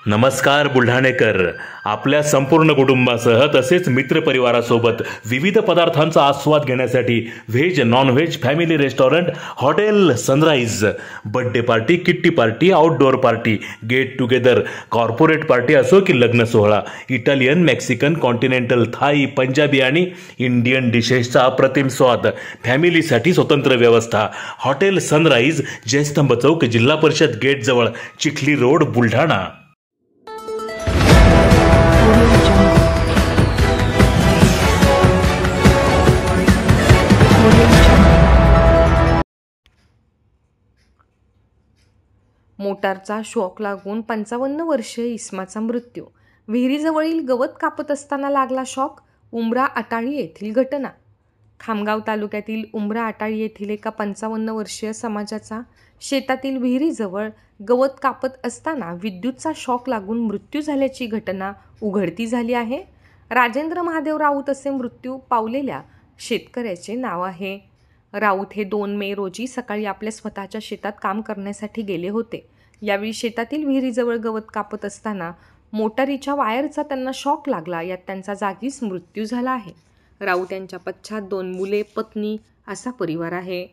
नमस्कार बुलढाणेकर. आपल्या संपूर्ण कुटुंबासह तसेच मित्रपरिवारासोबत विविध पदार्थांचा आस्वाद घेण्यासाठी veg non veg family restaurant hotel Sunrise. Birthday party, kitty party, outdoor party, get together, corporate party असो की लग्न सोहळा, Italian, Mexican, continental, Thai, Punjabi आणि इंडियन डिशेसचा अप्रतिम स्वाद. फॅमिलीसाठी स्वतंत्र व्यवस्था. हॉटेल सनराइज, जयस्तंभ चौक, जिल्हा परिषद गेट जवळ, चिखली रोड, बुलढाणा. मोटारचा शॉक लागून 55 वर्षीय इस्माचा मृत्यू. विहिरीजवळील गवत कापत असताना लागला शॉक. उंब्रा अटाळी येथील घटना. खामगाव तालुक्यातील उंब्रा अटाळी येथील एका 55 वर्षीय समाजाचा शेतातील विहिरीजवळ गवत कापत असताना विद्युतचा शॉक लागून मृत्यू झाल्याची घटना उघडकीस झाली आहे. राजेंद्र महादेव राऊत असे मृत्यू पावलेल्या शेतकऱ्याचे नाव आहे. राऊत हे 2 मे रोजी सकाळी आपल्या स्वतःच्या शेतात काम करण्यासाठी गेले होते. यावेळी शेतातील विहिरीजवळ गवत कापत असताना मोटारीच्या वायरचा त्यांना शॉक लागला. यात त्यांचा जागीच मृत्यू झाला आहे. राऊत यांच्या पश्चात 2 मुले, पत्नी असा परिवार आहे.